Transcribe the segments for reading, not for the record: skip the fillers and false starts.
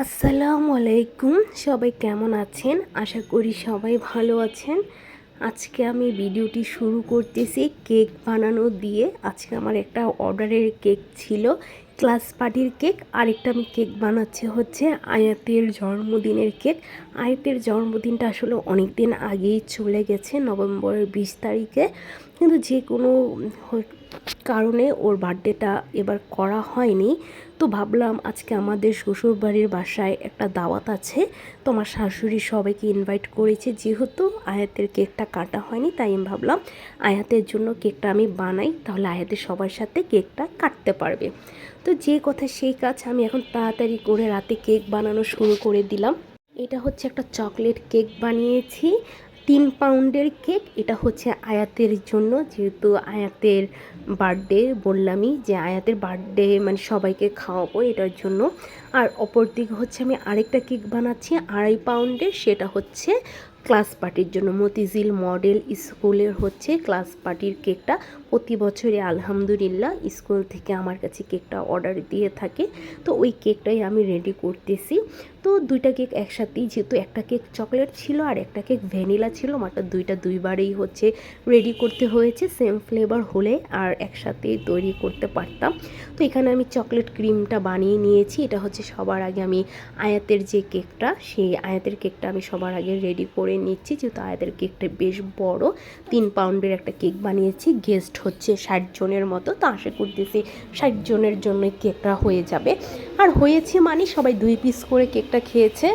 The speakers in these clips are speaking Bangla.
আসসালামু আলাইকুম। সবাই কেমন আছেন? আশা করি সবাই ভালো আছেন। আজকে আমি ভিডিওটি শুরু করতেছি কেক বানানো দিয়ে। আজকে আমার একটা অর্ডারের কেক ছিল, ক্লাস পার্টির কেক। আরেকটা আমি কেক বানাচ্ছি হচ্ছে আয়াতের জন্মদিনের কেক। আয়াতের জন্মদিনটা আসলে অনেক দিন আগেই চলে গেছে, নভেম্বরের 20 তারিখে। কিন্তু যে কোনো কারণে ওর বার্থডেটা এবার করা হয়নি। তো ভাবলাম আজকে আমাদের শ্বশুরবাড়ির বাসায় একটা দাওয়াত আছে, তো আমার শাশুড়ি সবাইকে ইনভাইট করেছে। যেহেতু আয়াতের কেকটা কাটা হয়নি, তাই আমি ভাবলাম আয়াতের জন্য কেকটা আমি বানাই, তাহলে আয়াতের সবার সাথে কেকটা কাটতে পারবে। তো যে কথা সেই কাজ, আমি এখন তাড়াতাড়ি করে রাতে কেক বানানো শুরু করে দিলাম। এটা হচ্ছে একটা চকলেট কেক বানিয়েছি, 3 পাউন্ডের কেক। এটা হচ্ছে আয়াতের জন্য, যেহেতু আয়াতের বার্থডে, বললামই যে আয়াতের বার্থডে মানে সবাইকে খাওয়াবো, এটার জন্য। আর অপর দিকে হচ্ছে আমি আরেকটা কেক বানাচ্ছি 2.5 পাউন্ডের, সেটা হচ্ছে ক্লাস পার্টির জন্য। মতিঝিল মডেল স্কুলের হচ্ছে ক্লাস পার্টির কেকটা। প্রতি বছরই আলহামদুলিল্লাহ স্কুল থেকে আমার কাছে কেকটা অর্ডার দিয়ে থাকে, তো ওই কেকটাই আমি রেডি করতেছি। তো দুইটা কেক একসাথেই, যেহেতু একটা কেক চকলেট ছিল আর একটা কেক ভ্যানিলা ছিল, মাত্র দুইবারেই হচ্ছে রেডি করতে হয়েছে। সেম ফ্লেভার হলে আর একসাথে তৈরি করতে পারতাম। তো এখানে আমি চকলেট ক্রিমটা বানিয়ে নিয়েছি। এটা হচ্ছে সবার আগে আমি আয়াতের যে কেকটা, সেই আয়াতের কেকটা আমি সবার আগে রেডি করে নিচ্ছি, যেহেতু আয়াতের কেকটা বেশ বড়। 3 পাউন্ডের একটা কেক বানিয়েছি, গেস্ট হচ্ছে 60 জনের মতো। তো আশা করতেছি 60 জনের জন্য কেকটা হয়ে যাবে। আর হয়েছে মানে সবাই 2 পিস করে কেকটা খেয়েছে।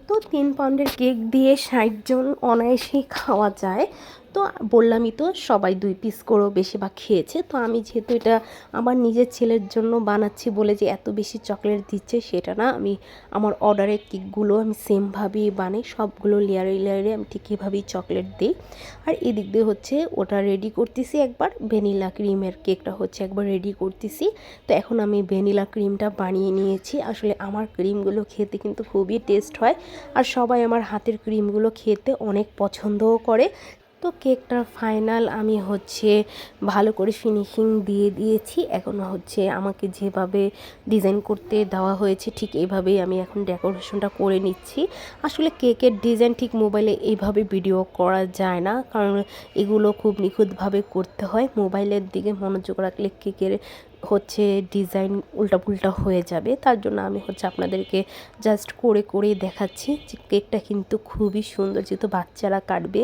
তো 3 পাউন্ডের কেক দিয়ে 60 জন অনায়াসেই খাওয়া যায়। তো বললামই তো, সবাই 2 পিস করেও বেশিরভাগ খেয়েছে। তো আমি যেহেতু এটা আমার নিজের ছেলের জন্য বানাচ্ছি বলে যে এত বেশি চকলেট দিচ্ছে সেটা না, আমি আমার অর্ডারের কেকগুলো আমি সেমভাবেই বানাই, সবগুলো লেয়ারে লেয়ারে আমি ঠিক এভাবেই চকলেট দিই। আর এদিক দিয়ে হচ্ছে ওটা রেডি করতেছি, একবার ভ্যানিলা ক্রিমের কেকটা হচ্ছে একবার রেডি করতেছি। তো এখন আমি ভ্যানিলা ক্রিমটা বানিয়ে নিয়েছি। আসলে আমার ক্রিমগুলো খেতে কিন্তু খুবই টেস্ট হয়, আর সবাই আমার হাতের ক্রিমগুলো খেতে অনেক পছন্দও করে। তো কেকটার ফাইনাল আমি হচ্ছে ভালো করে ফিনিশিং দিয়ে দিয়েছি। এখন হচ্ছে আমাকে যেভাবে ডিজাইন করতে দেওয়া হয়েছে ঠিক এইভাবেই আমি এখন ডেকোরেশনটা করে নিচ্ছি। আসলে কেকের ডিজাইন ঠিক মোবাইলে এইভাবে ভিডিও করা যায় না, কারণ এগুলো খুব নিখুঁতভাবে করতে হয়। মোবাইলের দিকে মনোযোগ রাখলে কেকের হচ্ছে ডিজাইন উল্টাপুল্টা হয়ে যাবে। তার জন্য আমি হচ্ছে আপনাদেরকে জাস্ট করে করেই দেখাচ্ছি যে কেকটা কিন্তু খুবই সুন্দর, যেহেতু বাচ্চারা কাটবে।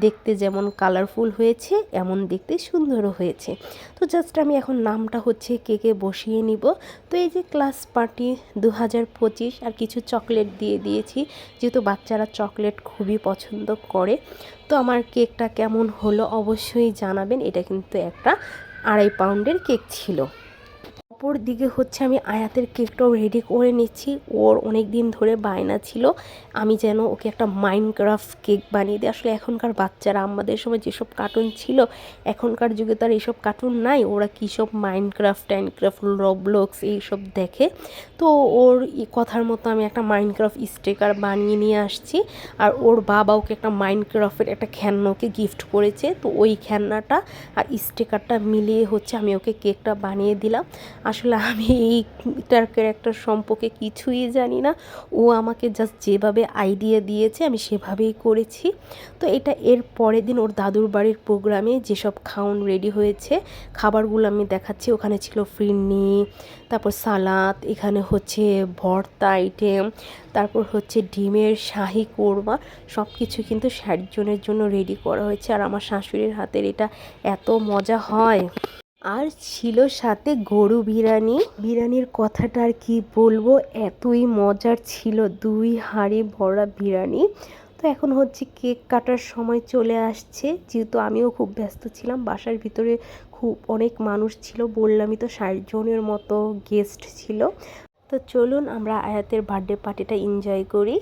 দেখতে যেমন কালারফুল হয়েছে, এমন দেখতে সুন্দরও হয়েছে। তো জাস্ট আমি এখন নামটা হচ্ছে কেকে বসিয়ে নিব। তো এই যে ক্লাস পার্টি 2025, আর কিছু চকলেট দিয়ে দিয়েছি, যেহেতু বাচ্চারা চকলেট খুবই পছন্দ করে। তো আমার কেকটা কেমন হলো অবশ্যই জানাবেন। এটা কিন্তু একটা 2.5 পাউন্ডের কেক ছিল। অপর দিকে হচ্ছে আমি আয়াতের কেকটাও রেডি করে নিচ্ছি। ওর অনেক দিন ধরে বায়না ছিল আমি যেন ওকে একটা মাইনক্রাফট কেক বানিয়ে দিই। আসলে এখনকার বাচ্চারা, আমাদের সময় যেসব কার্টুন ছিল, এখনকার যুগে তো আর এইসব কার্টুন নাই। ওরা কী সব মাইনক্রাফট রবলক্স এইসব দেখে। তো ওর কথার মতো আমি একটা মাইনক্রাফট স্টিকার বানিয়ে নিয়ে আসছি। আর ওর বাবা ওকে একটা মাইনক্রাফটের একটা খেলনা ওকে গিফট করেছে। তো ওই খেলনাটা আর স্টিকারটা মিলিয়ে হচ্ছে আমি ওকে কেকটা বানিয়ে দিলাম। আসলে আমি এইটার ক্যারেক্টার সম্পর্কে কিছুই জানি না, ও আমাকে জাস্ট যেভাবে আইডিয়া দিয়েছে আমি সেভাবেই করেছি। তো এটা এর পরের দিন ওর দাদুর বাড়ির প্রোগ্রামে যেসব খাওন রেডি হয়েছে, খাবারগুলো আমি দেখাচ্ছি। ওখানে ছিল ফিরনি, তারপর সালাদ, এখানে হচ্ছে ভর্তা আইটেম, তারপর হচ্ছে ডিমের শাহি কোরমা। সব কিছু কিন্তু 60 জনের জন্য রেডি করা হয়েছে। আর আমার শাশুড়ির হাতের এটা এত মজা হয়। আর ছিল সাথে গরু বিরিয়ানি। বিরিয়ানির কথাটা আর কি বলবো, এতই মজার ছিল, 2 হাঁড়ি ভরা বিরিয়ানি। তো এখন হচ্ছে কেক কাটার সময় চলে আসছে, যেহেতু আমিও খুব ব্যস্ত ছিলাম। বাসার ভিতরে খুব অনেক মানুষ ছিল, বললামই তো 60 জনের মতো গেস্ট ছিল। তো চলুন আমরা আয়াতের বার্থডে পার্টিটা এনজয় করি।